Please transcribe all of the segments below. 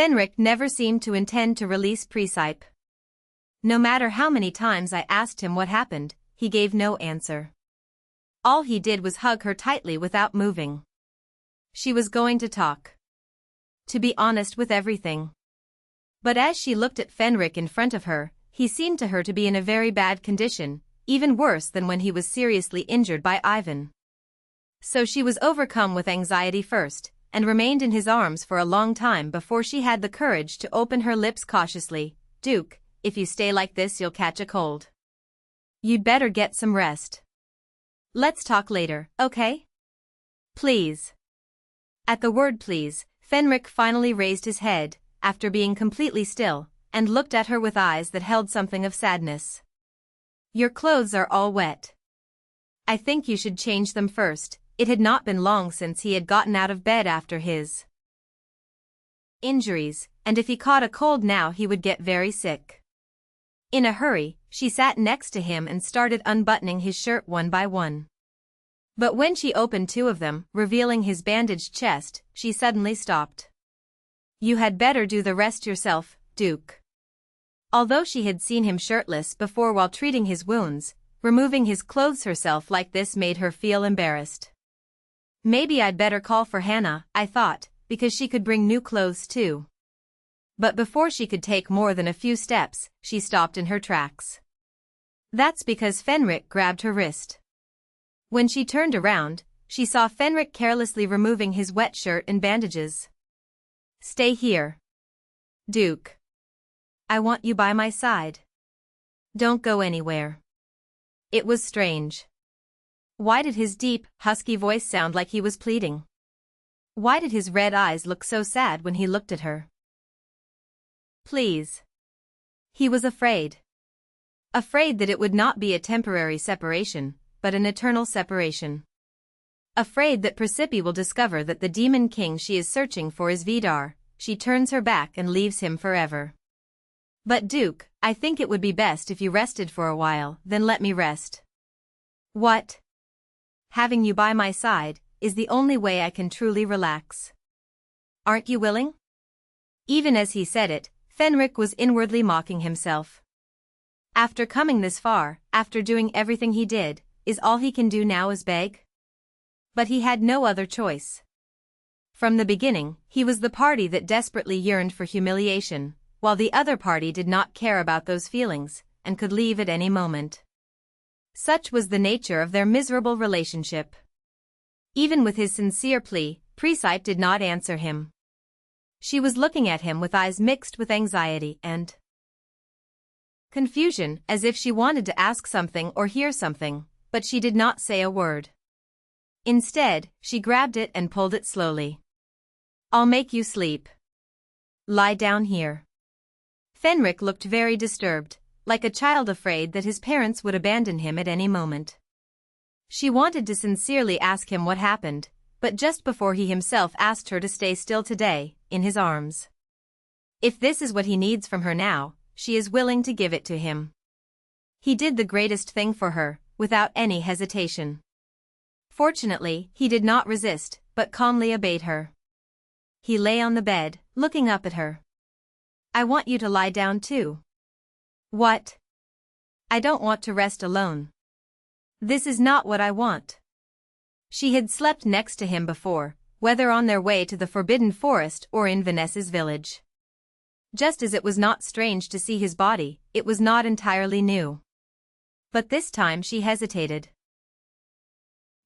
Fenric never seemed to intend to release Presepe. No matter how many times I asked him what happened, he gave no answer. All he did was hug her tightly without moving. She was going to talk. To be honest with everything. But as she looked at Fenric in front of her, he seemed to her to be in a very bad condition, even worse than when he was seriously injured by Ivan. So she was overcome with anxiety first, and remained in his arms for a long time before she had the courage to open her lips cautiously. "Duke, if you stay like this you'll catch a cold. You'd better get some rest. Let's talk later, okay? Please." At the word please, Fenric finally raised his head, after being completely still, and looked at her with eyes that held something of sadness. "Your clothes are all wet. I think you should change them first." It had not been long since he had gotten out of bed after his injuries, and if he caught a cold now he would get very sick. In a hurry, she sat next to him and started unbuttoning his shirt one by one. But when she opened two of them, revealing his bandaged chest, she suddenly stopped. "You had better do the rest yourself, Duke." Although she had seen him shirtless before while treating his wounds, removing his clothes herself like this made her feel embarrassed. Maybe I'd better call for Hannah, I thought, because she could bring new clothes too. But before she could take more than a few steps, she stopped in her tracks. That's because Fenric grabbed her wrist. When she turned around, she saw Fenric carelessly removing his wet shirt and bandages. "Stay here, Duke. I want you by my side. Don't go anywhere." It was strange. Why did his deep, husky voice sound like he was pleading? Why did his red eyes look so sad when he looked at her? Please. He was afraid. Afraid that it would not be a temporary separation, but an eternal separation. Afraid that Presipe will discover that the demon king she is searching for is Vidar, she turns her back and leaves him forever. "But Duke, I think it would be best if you rested for a while, then let me rest." "What? Having you by my side is the only way I can truly relax. Aren't you willing?" Even as he said it, Fenric was inwardly mocking himself. After coming this far, after doing everything he did, is all he can do now is beg? But he had no other choice. From the beginning, he was the party that desperately yearned for humiliation, while the other party did not care about those feelings, and could leave at any moment. Such was the nature of their miserable relationship. Even with his sincere plea, Presepe did not answer him. She was looking at him with eyes mixed with anxiety and confusion, as if she wanted to ask something or hear something, but she did not say a word. Instead, she grabbed it and pulled it slowly. "I'll make you sleep. Lie down here." Fenric looked very disturbed, like a child afraid that his parents would abandon him at any moment. She wanted to sincerely ask him what happened, but just before he himself asked her to stay still today, in his arms. If this is what he needs from her now, she is willing to give it to him. He did the greatest thing for her, without any hesitation. Fortunately, he did not resist, but calmly obeyed her. He lay on the bed, looking up at her. "I want you to lie down too." "What? I don't want to rest alone. This is not what I want." She had slept next to him before, whether on their way to the Forbidden Forest or in Vanessa's village. Just as it was not strange to see his body, it was not entirely new. But this time she hesitated.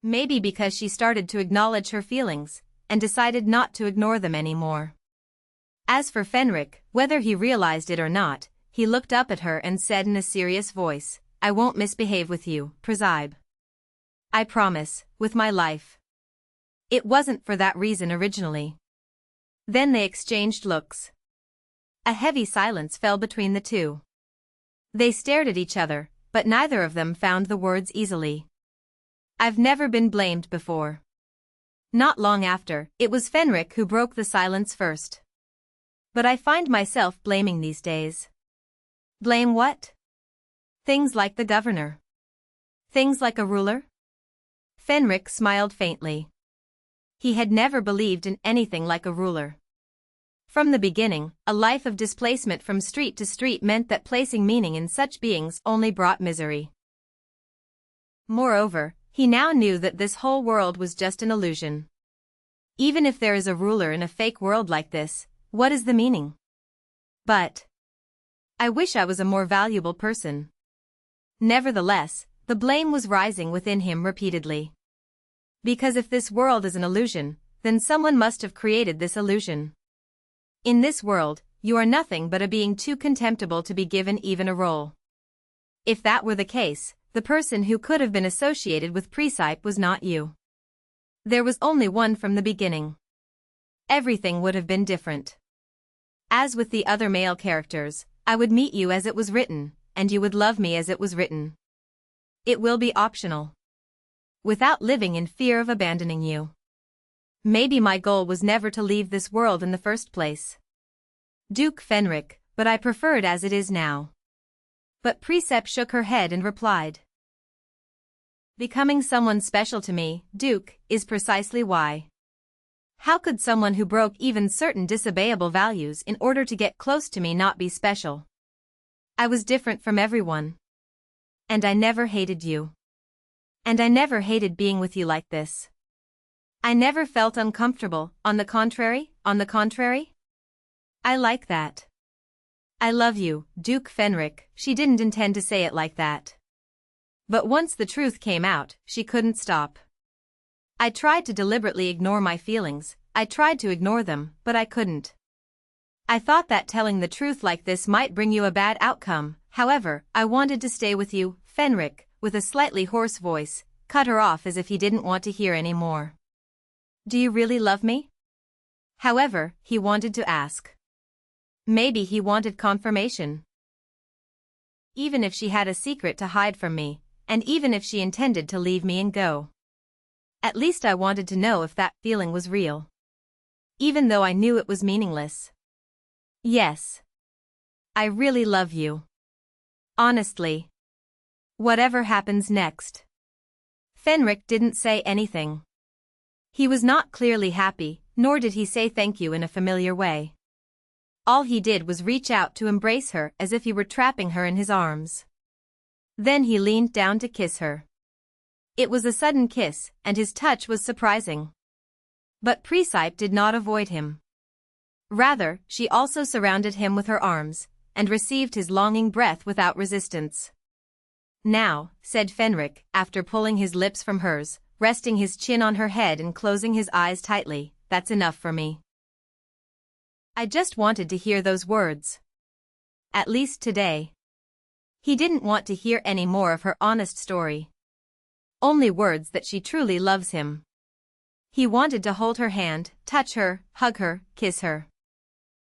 Maybe because she started to acknowledge her feelings, and decided not to ignore them anymore. As for Fenric, whether he realized it or not, he looked up at her and said in a serious voice, "I won't misbehave with you, Presepe. I promise, with my life." It wasn't for that reason originally. Then they exchanged looks. A heavy silence fell between the two. They stared at each other, but neither of them found the words easily. "I've never been blamed before." Not long after, it was Fenric who broke the silence first. "But I find myself blaming these days." "Blame what?" "Things like the governor. Things like a ruler?" Fenric smiled faintly. He had never believed in anything like a ruler. From the beginning, a life of displacement from street to street meant that placing meaning in such beings only brought misery. Moreover, he now knew that this whole world was just an illusion. Even if there is a ruler in a fake world like this, what is the meaning? But I wish I was a more valuable person. Nevertheless, the blame was rising within him repeatedly. Because if this world is an illusion, then someone must have created this illusion. In this world, you are nothing but a being too contemptible to be given even a role. If that were the case, the person who could have been associated with Presepe was not you. There was only one from the beginning. Everything would have been different. As with the other male characters, I would meet you as it was written, and you would love me as it was written. It will be optional. Without living in fear of abandoning you. Maybe my goal was never to leave this world in the first place. Duke Fenric, but I prefer it as it is now. But Presepe shook her head and replied. Becoming someone special to me, Duke, is precisely why. How could someone who broke even certain disobeyable values in order to get close to me not be special? I was different from everyone. And I never hated you. And I never hated being with you like this. I never felt uncomfortable, on the contrary. I like that. I love you, Duke Fenric. She didn't intend to say it like that. But once the truth came out, she couldn't stop. I tried to deliberately ignore my feelings, I tried to ignore them, but I couldn't. I thought that telling the truth like this might bring you a bad outcome, however, I wanted to stay with you. Fenric, with a slightly hoarse voice, cut her off as if he didn't want to hear any more. Do you really love me? However, he wanted to ask. Maybe he wanted confirmation. Even if she had a secret to hide from me, and even if she intended to leave me and go. At least I wanted to know if that feeling was real. Even though I knew it was meaningless. Yes. I really love you. Honestly. Whatever happens next. Fenric didn't say anything. He was not clearly happy, nor did he say thank you in a familiar way. All he did was reach out to embrace her as if he were trapping her in his arms. Then he leaned down to kiss her. It was a sudden kiss, and his touch was surprising. But Presepe did not avoid him. Rather, she also surrounded him with her arms, and received his longing breath without resistance. Now, said Fenric, after pulling his lips from hers, resting his chin on her head and closing his eyes tightly, that's enough for me. I just wanted to hear those words. At least today. He didn't want to hear any more of her honest story. Only words that she truly loves him. He wanted to hold her hand, touch her, hug her, kiss her.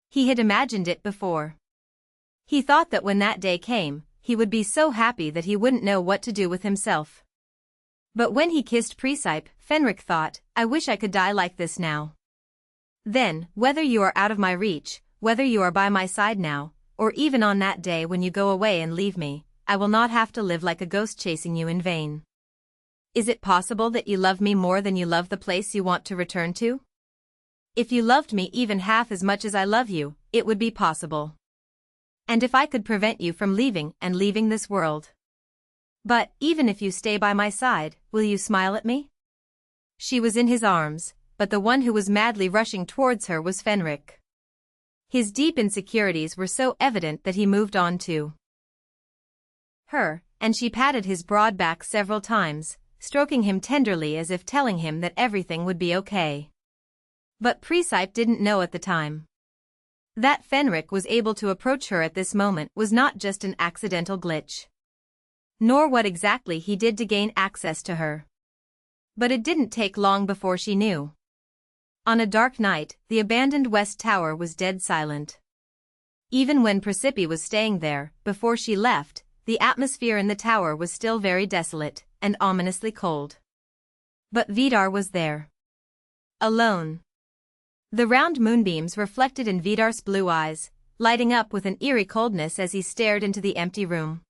He had imagined it before. He thought that when that day came, he would be so happy that he wouldn't know what to do with himself. But when he kissed Presepe, Fenric thought, I wish I could die like this now. Then, whether you are out of my reach, whether you are by my side now, or even on that day when you go away and leave me, I will not have to live like a ghost chasing you in vain. Is it possible that you love me more than you love the place you want to return to? If you loved me even half as much as I love you, it would be possible. And if I could prevent you from leaving and leaving this world. But, even if you stay by my side, will you smile at me? She was in his arms, but the one who was madly rushing towards her was Fenric. His deep insecurities were so evident that he moved on to her, and she patted his broad back several times, stroking him tenderly as if telling him that everything would be okay. But Presepe didn't know at the time. That Fenric was able to approach her at this moment was not just an accidental glitch. Nor what exactly he did to gain access to her. But it didn't take long before she knew. On a dark night, the abandoned West Tower was dead silent. Even when Presipe was staying there, before she left, the atmosphere in the tower was still very desolate, and ominously cold. But Vidar was there. Alone. The round moonbeams reflected in Vidar's blue eyes, lighting up with an eerie coldness as he stared into the empty room.